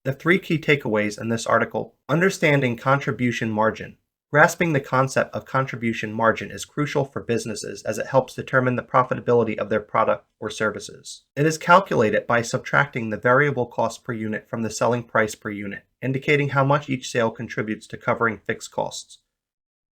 The three key takeaways in this article: understanding contribution margin. Grasping the concept of contribution margin is crucial for businesses as it helps determine the profitability of their product or services. It is calculated by subtracting the variable cost per unit from the selling price per unit, indicating how much each sale contributes to covering fixed costs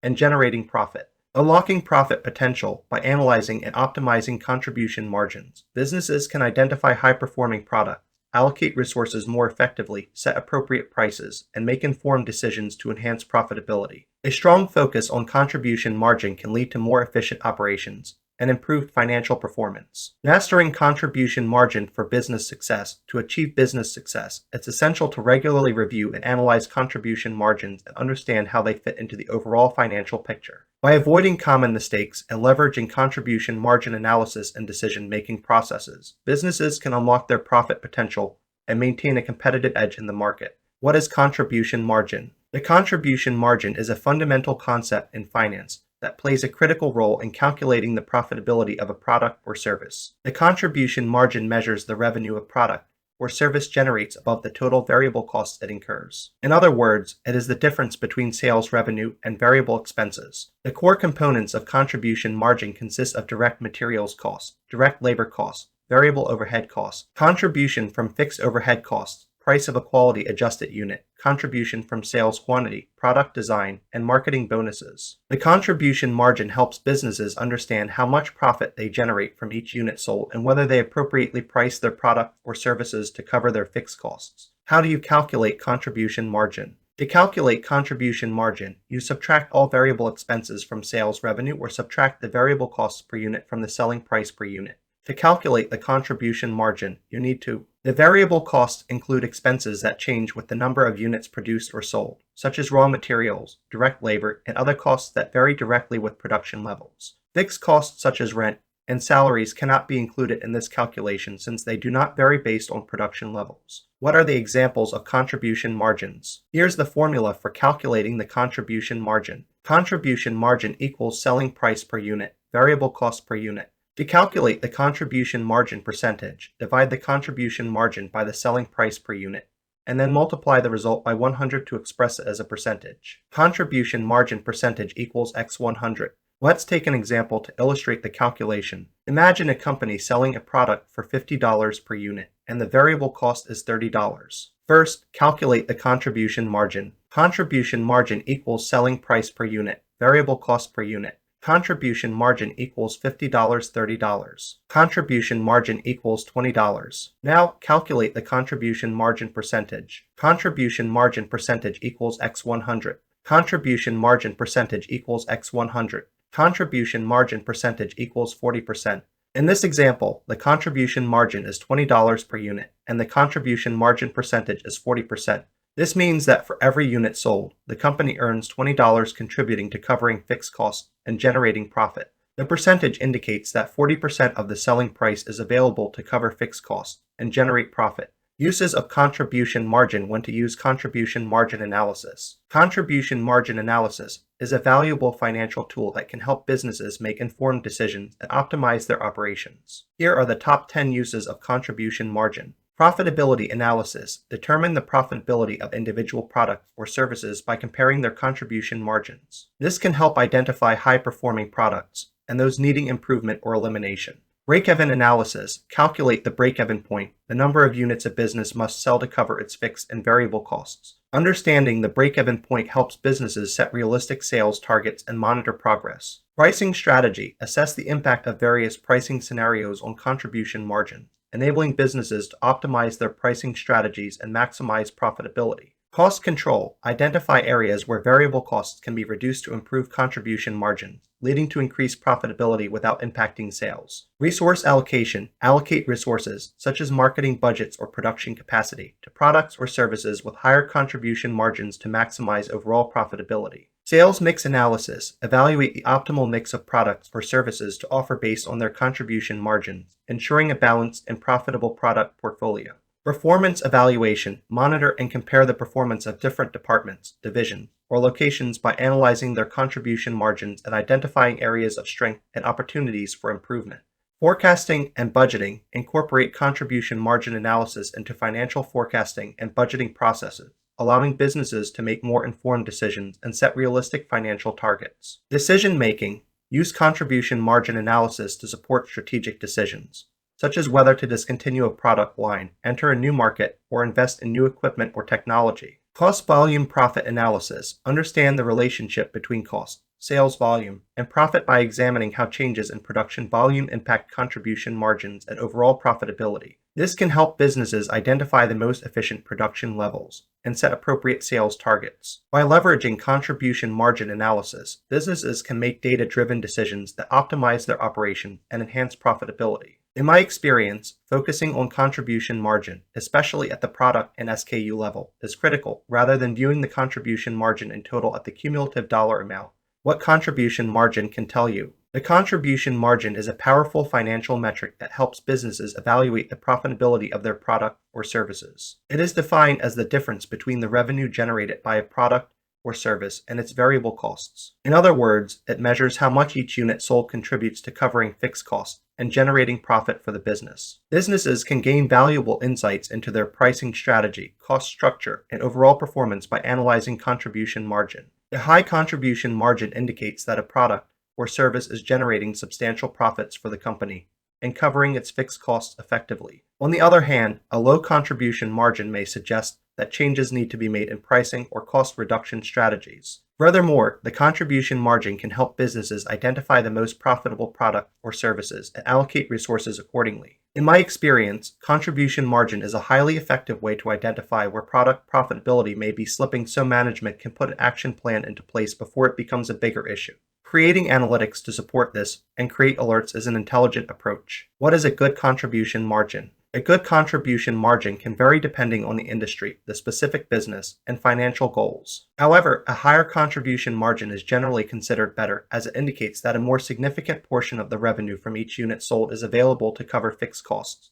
and generating profit. Unlocking profit potential by analyzing and optimizing contribution margins. Businesses can identify high-performing products, allocate resources more effectively, set appropriate prices, and make informed decisions to enhance profitability. A strong focus on contribution margin can lead to more efficient operations and improved financial performance. Mastering contribution margin for business success. To achieve business success, it's essential to regularly review and analyze contribution margins and understand how they fit into the overall financial picture. By avoiding common mistakes and leveraging contribution margin analysis and decision-making processes, businesses can unlock their profit potential and maintain a competitive edge in the market. What is contribution margin? The contribution margin is a fundamental concept in finance that plays a critical role in calculating the profitability of a product or service. The contribution margin measures the revenue a product or service generates above the total variable costs it incurs. In other words, it is the difference between sales revenue and variable expenses. The core components of contribution margin consist of direct materials costs, direct labor costs, variable overhead costs, contribution from fixed overhead costs, price of a quality adjusted unit, contribution from sales quantity, product design, and marketing bonuses. The contribution margin helps businesses understand how much profit they generate from each unit sold and whether they appropriately price their product or services to cover their fixed costs. How do you calculate contribution margin? To calculate contribution margin, you subtract all variable expenses from sales revenue or subtract the variable costs per unit from the selling price per unit. To calculate the contribution margin, you need to: the variable costs include expenses that change with the number of units produced or sold, such as raw materials, direct labor, and other costs that vary directly with production levels. Fixed costs such as rent and salaries cannot be included in this calculation since they do not vary based on production levels. What are the examples of contribution margins? Here's the formula for calculating the contribution margin. Contribution margin equals selling price per unit, variable cost per unit. To calculate the contribution margin percentage, divide the contribution margin by the selling price per unit, and then multiply the result by 100 to express it as a percentage. Contribution margin percentage equals x 100. Let's take an example to illustrate the calculation. Imagine a company selling a product for $50 per unit, and the variable cost is $30. First, calculate the contribution margin. Contribution margin equals selling price per unit, variable cost per unit. Contribution margin equals $50, $30. Contribution margin equals $20. Now calculate the contribution margin percentage. Contribution margin percentage equals x 100. Contribution margin percentage equals x 100. Contribution margin percentage equals 40%. In this example, the contribution margin is $20 per unit, and the contribution margin percentage is 40%. This means that for every unit sold, the company earns $20 contributing to covering fixed costs and generating profit. The percentage indicates that 40% of the selling price is available to cover fixed costs and generate profit. Uses of contribution margin: when to use contribution margin analysis. Contribution margin analysis is a valuable financial tool that can help businesses make informed decisions and optimize their operations. Here are the top 10 uses of contribution margin. Profitability analysis: determine the profitability of individual products or services by comparing their contribution margins. This can help identify high-performing products and those needing improvement or elimination. Break-even analysis: calculate the break-even point, the number of units a business must sell to cover its fixed and variable costs. Understanding the break-even point helps businesses set realistic sales targets and monitor progress. Pricing strategy: assess the impact of various pricing scenarios on contribution margin, enabling businesses to optimize their pricing strategies and maximize profitability. Cost control: identify areas where variable costs can be reduced to improve contribution margin, leading to increased profitability without impacting sales. Resource allocation: allocate resources, such as marketing budgets or production capacity, to products or services with higher contribution margins to maximize overall profitability. Sales mix analysis: evaluate the optimal mix of products or services to offer based on their contribution margins, ensuring a balanced and profitable product portfolio. Performance evaluation: monitor and compare the performance of different departments, divisions, or locations by analyzing their contribution margins and identifying areas of strength and opportunities for improvement. Forecasting and budgeting incorporate contribution margin analysis into financial forecasting and budgeting processes, allowing businesses to make more informed decisions and set realistic financial targets. Decision making use contribution margin analysis to support strategic decisions, such as whether to discontinue a product line, enter a new market, or invest in new equipment or technology. Cost volume profit analysis understand the relationship between cost, sales volume, and profit by examining how changes in production volume impact contribution margins and overall profitability. This can help businesses identify the most efficient production levels and set appropriate sales targets. By leveraging contribution margin analysis, businesses can make data-driven decisions that optimize their operation and enhance profitability. In my experience, focusing on contribution margin, especially at the product and SKU level, is critical rather than viewing the contribution margin in total at the cumulative dollar amount. What contribution margin can tell you? The contribution margin is a powerful financial metric that helps businesses evaluate the profitability of their product or services. It is defined as the difference between the revenue generated by a product or service and its variable costs. In other words, it measures how much each unit sold contributes to covering fixed costs and generating profit for the business. Businesses can gain valuable insights into their pricing strategy, cost structure, and overall performance by analyzing contribution margin. A high contribution margin indicates that a product or service is generating substantial profits for the company and covering its fixed costs effectively. On the other hand, a low contribution margin may suggest that changes need to be made in pricing or cost reduction strategies. Furthermore, the contribution margin can help businesses identify the most profitable product or services and allocate resources accordingly. In my experience, contribution margin is a highly effective way to identify where product profitability may be slipping so management can put an action plan into place before it becomes a bigger issue. Creating analytics to support this and create alerts is an intelligent approach. What is a good contribution margin? A good contribution margin can vary depending on the industry, the specific business, and financial goals. However, a higher contribution margin is generally considered better, as it indicates that a more significant portion of the revenue from each unit sold is available to cover fixed costs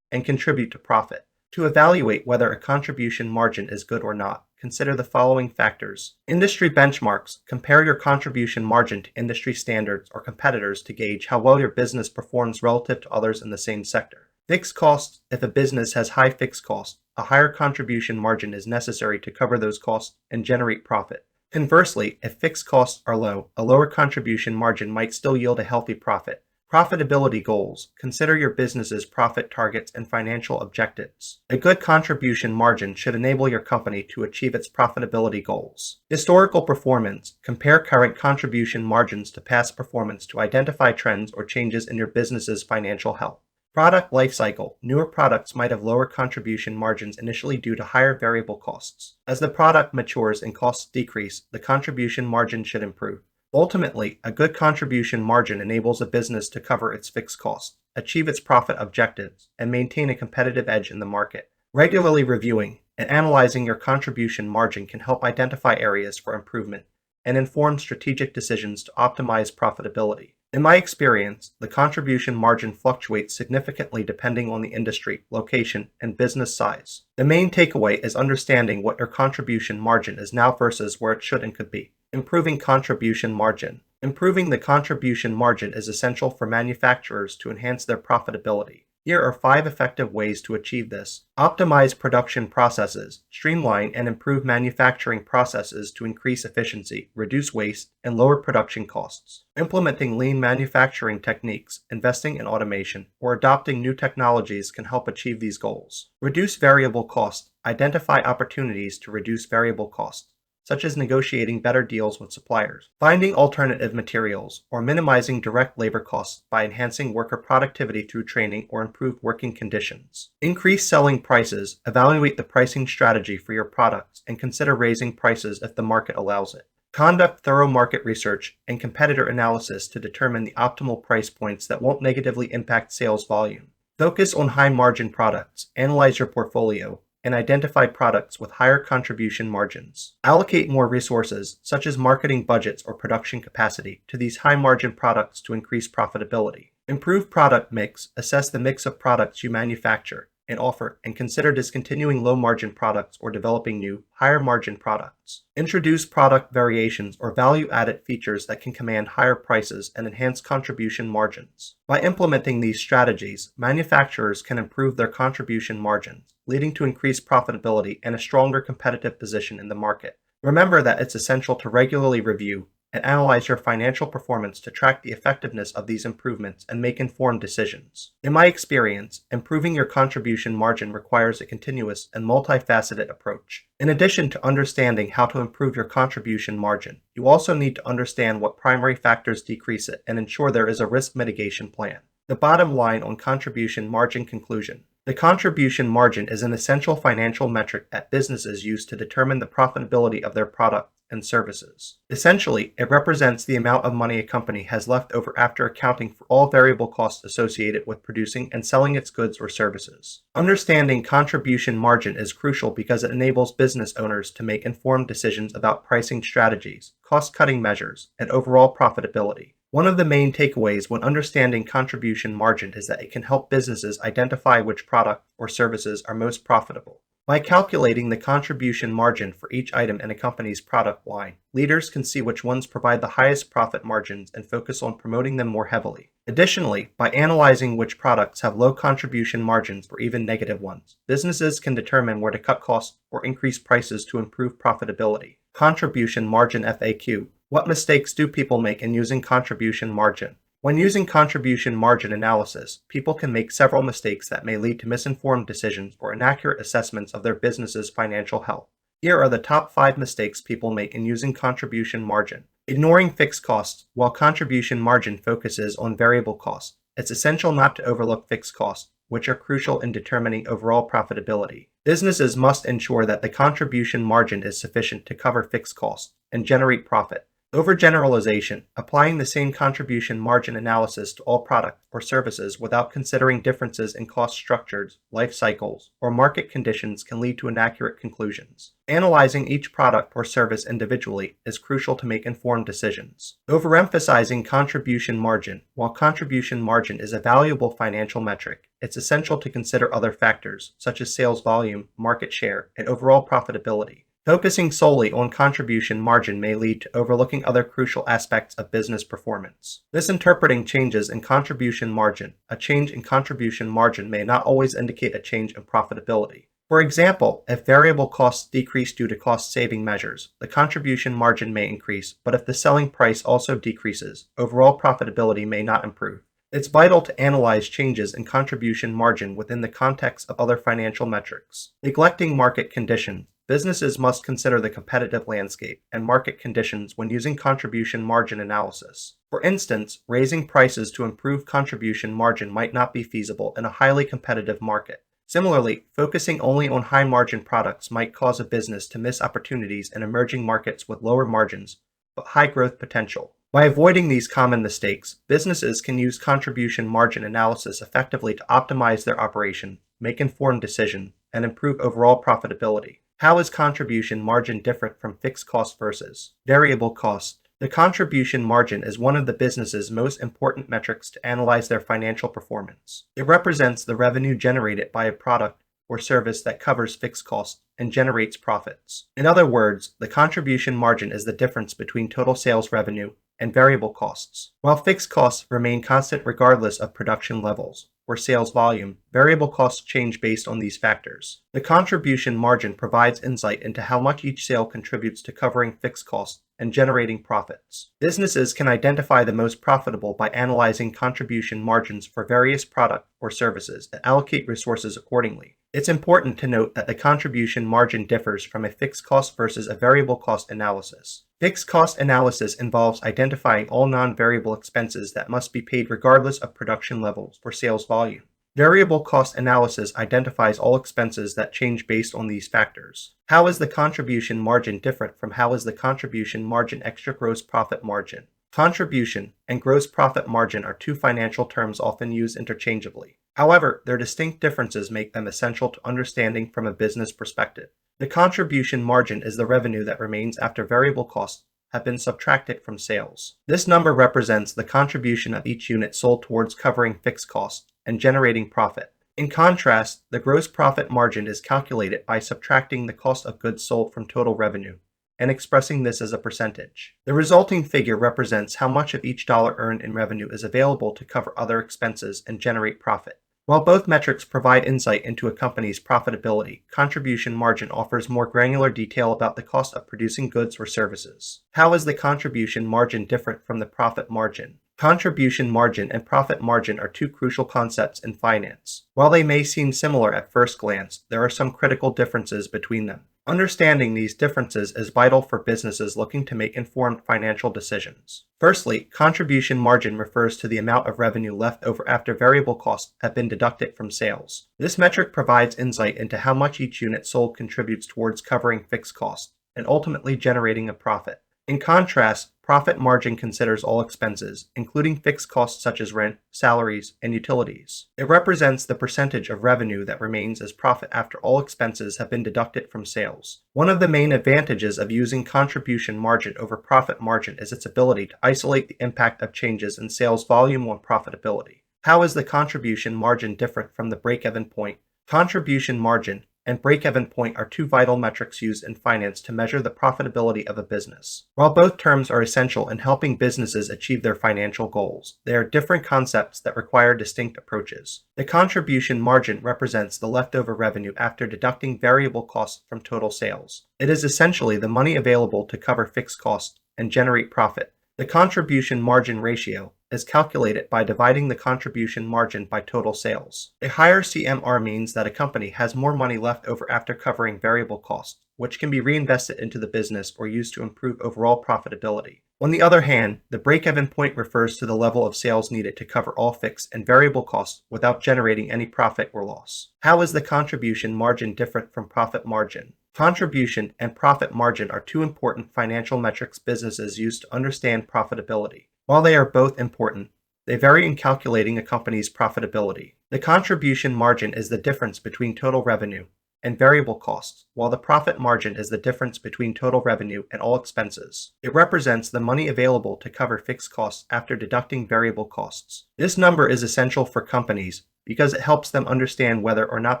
and contribute to profit. To evaluate whether a contribution margin is good or not, consider the following factors. Industry benchmarks. Compare your contribution margin to industry standards or competitors to gauge how well your business performs relative to others in the same sector. Fixed costs. If a business has high fixed costs, a higher contribution margin is necessary to cover those costs and generate profit. Conversely, if fixed costs are low, a lower contribution margin might still yield a healthy profit. Profitability goals. Consider your business's profit targets and financial objectives. A good contribution margin should enable your company to achieve its profitability goals. Historical performance. Compare current contribution margins to past performance to identify trends or changes in your business's financial health. Product lifecycle. Newer products might have lower contribution margins initially due to higher variable costs. As the product matures and costs decrease, the contribution margin should improve. Ultimately, a good contribution margin enables a business to cover its fixed costs, achieve its profit objectives, and maintain a competitive edge in the market. Regularly reviewing and analyzing your contribution margin can help identify areas for improvement and inform strategic decisions to optimize profitability. In my experience, the contribution margin fluctuates significantly depending on the industry, location, and business size. The main takeaway is understanding what your contribution margin is now versus where it should and could be. Improving contribution margin. Improving the contribution margin is essential for manufacturers to enhance their profitability. Here are 5 effective ways to achieve this. Optimize production processes. Streamline and improve manufacturing processes to increase efficiency, reduce waste, and lower production costs. Implementing lean manufacturing techniques, investing in automation, or adopting new technologies can help achieve these goals. Reduce variable costs. Identify opportunities to reduce variable costs, such as negotiating better deals with suppliers, finding alternative materials, or minimizing direct labor costs by enhancing worker productivity through training or improved working conditions. Increase selling prices. Evaluate the pricing strategy for your products and consider raising prices if the market allows it. Conduct thorough market research and competitor analysis to determine the optimal price points that won't negatively impact sales volume. Focus on high-margin products. Analyze your portfolio and identify products with higher contribution margins. Allocate more resources, such as marketing budgets or production capacity, to these high-margin products to increase profitability. Improve product mix. Assess the mix of products you manufacture and offer, and consider discontinuing low-margin products or developing new, higher-margin products. Introduce product variations or value-added features that can command higher prices and enhance contribution margins. By implementing these strategies, manufacturers can improve their contribution margins, leading to increased profitability and a stronger competitive position in the market. Remember that it's essential to regularly review and analyze your financial performance to track the effectiveness of these improvements and make informed decisions. In my experience, improving your contribution margin requires a continuous and multifaceted approach. In addition to understanding how to improve your contribution margin, you also need to understand what primary factors decrease it and ensure there is a risk mitigation plan. The bottom line on contribution margin conclusion. The contribution margin is an essential financial metric that businesses use to determine the profitability of their product and services. Essentially, it represents the amount of money a company has left over after accounting for all variable costs associated with producing and selling its goods or services. Understanding contribution margin is crucial because it enables business owners to make informed decisions about pricing strategies, cost-cutting measures, and overall profitability. One of the main takeaways when understanding contribution margin is that it can help businesses identify which product or services are most profitable. By calculating the contribution margin for each item in a company's product line, leaders can see which ones provide the highest profit margins and focus on promoting them more heavily. Additionally, by analyzing which products have low contribution margins or even negative ones, businesses can determine where to cut costs or increase prices to improve profitability. Contribution margin FAQ. What mistakes do people make in using contribution margin? When using contribution margin analysis, people can make several mistakes that may lead to misinformed decisions or inaccurate assessments of their business's financial health. Here are the top 5 mistakes people make in using contribution margin. Ignoring fixed costs. While contribution margin focuses on variable costs, it's essential not to overlook fixed costs, which are crucial in determining overall profitability. Businesses must ensure that the contribution margin is sufficient to cover fixed costs and generate profit. Overgeneralization, applying the same contribution margin analysis to all products or services without considering differences in cost structures, life cycles, or market conditions can lead to inaccurate conclusions. Analyzing each product or service individually is crucial to make informed decisions. Overemphasizing contribution margin. While contribution margin is a valuable financial metric, it's essential to consider other factors, such as sales volume, market share, and overall profitability. Focusing solely on contribution margin may lead to overlooking other crucial aspects of business performance. Misinterpreting changes in contribution margin. A change in contribution margin may not always indicate a change in profitability. For example, if variable costs decrease due to cost-saving measures, the contribution margin may increase, but if the selling price also decreases, overall profitability may not improve. It's vital to analyze changes in contribution margin within the context of other financial metrics. Neglecting market conditions. Businesses must consider the competitive landscape and market conditions when using contribution margin analysis. For instance, raising prices to improve contribution margin might not be feasible in a highly competitive market. Similarly, focusing only on high-margin products might cause a business to miss opportunities in emerging markets with lower margins but high growth potential. By avoiding these common mistakes, businesses can use contribution margin analysis effectively to optimize their operation, make informed decisions, and improve overall profitability. How is contribution margin different from fixed cost versus variable cost? The contribution margin is one of the business's most important metrics to analyze their financial performance. It represents the revenue generated by a product or service that covers fixed costs and generates profits. In other words, the contribution margin is the difference between total sales revenue and variable costs. While fixed costs remain constant regardless of production levels or sales volume, variable costs change based on these factors. The contribution margin provides insight into how much each sale contributes to covering fixed costs and generating profits. Businesses can identify the most profitable by analyzing contribution margins for various products or services and allocate resources accordingly. It's important to note that the contribution margin differs from a fixed cost versus a variable cost analysis. Fixed cost analysis involves identifying all non-variable expenses that must be paid regardless of production levels or sales volume. Variable cost analysis identifies all expenses that change based on these factors. How is the contribution margin different from how is the contribution margin extra gross profit margin? Contribution and gross profit margin are two financial terms often used interchangeably. However, their distinct differences make them essential to understanding from a business perspective. The contribution margin is the revenue that remains after variable costs have been subtracted from sales. This number represents the contribution of each unit sold towards covering fixed costs and generating profit. In contrast, the gross profit margin is calculated by subtracting the cost of goods sold from total revenue and expressing this as a percentage. The resulting figure represents how much of each dollar earned in revenue is available to cover other expenses and generate profit. While both metrics provide insight into a company's profitability, contribution margin offers more granular detail about the cost of producing goods or services. How is the contribution margin different from the profit margin? Contribution margin and profit margin are two crucial concepts in finance. While they may seem similar at first glance, there are some critical differences between them. Understanding these differences is vital for businesses looking to make informed financial decisions. Firstly, contribution margin refers to the amount of revenue left over after variable costs have been deducted from sales. This metric provides insight into how much each unit sold contributes towards covering fixed costs and ultimately generating a profit. In contrast, profit margin considers all expenses, including fixed costs such as rent, salaries, and utilities. It represents the percentage of revenue that remains as profit after all expenses have been deducted from sales. One of the main advantages of using contribution margin over profit margin is its ability to isolate the impact of changes in sales volume on profitability. How is the contribution margin different from the break-even point? Contribution margin and break-even point are two vital metrics used in finance to measure the profitability of a business. While both terms are essential in helping businesses achieve their financial goals, they are different concepts that require distinct approaches. The contribution margin represents the leftover revenue after deducting variable costs from total sales. It is essentially the money available to cover fixed costs and generate profit. The contribution margin ratio is calculated by dividing the contribution margin by total sales. A higher CMR means that a company has more money left over after covering variable costs, which can be reinvested into the business or used to improve overall profitability. On the other hand, the break-even point refers to the level of sales needed to cover all fixed and variable costs without generating any profit or loss. How is the contribution margin different from profit margin? Contribution and profit margin are two important financial metrics businesses use to understand profitability. While they are both important, they vary in calculating a company's profitability. The contribution margin is the difference between total revenue and variable costs, while the profit margin is the difference between total revenue and all expenses. It represents the money available to cover fixed costs after deducting variable costs. This number is essential for companies because it helps them understand whether or not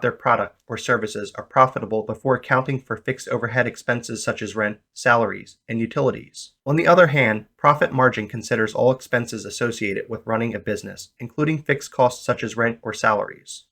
their product or services are profitable before accounting for fixed overhead expenses such as rent, salaries, and utilities. On the other hand, profit margin considers all expenses associated with running a business, including fixed costs such as rent or salaries.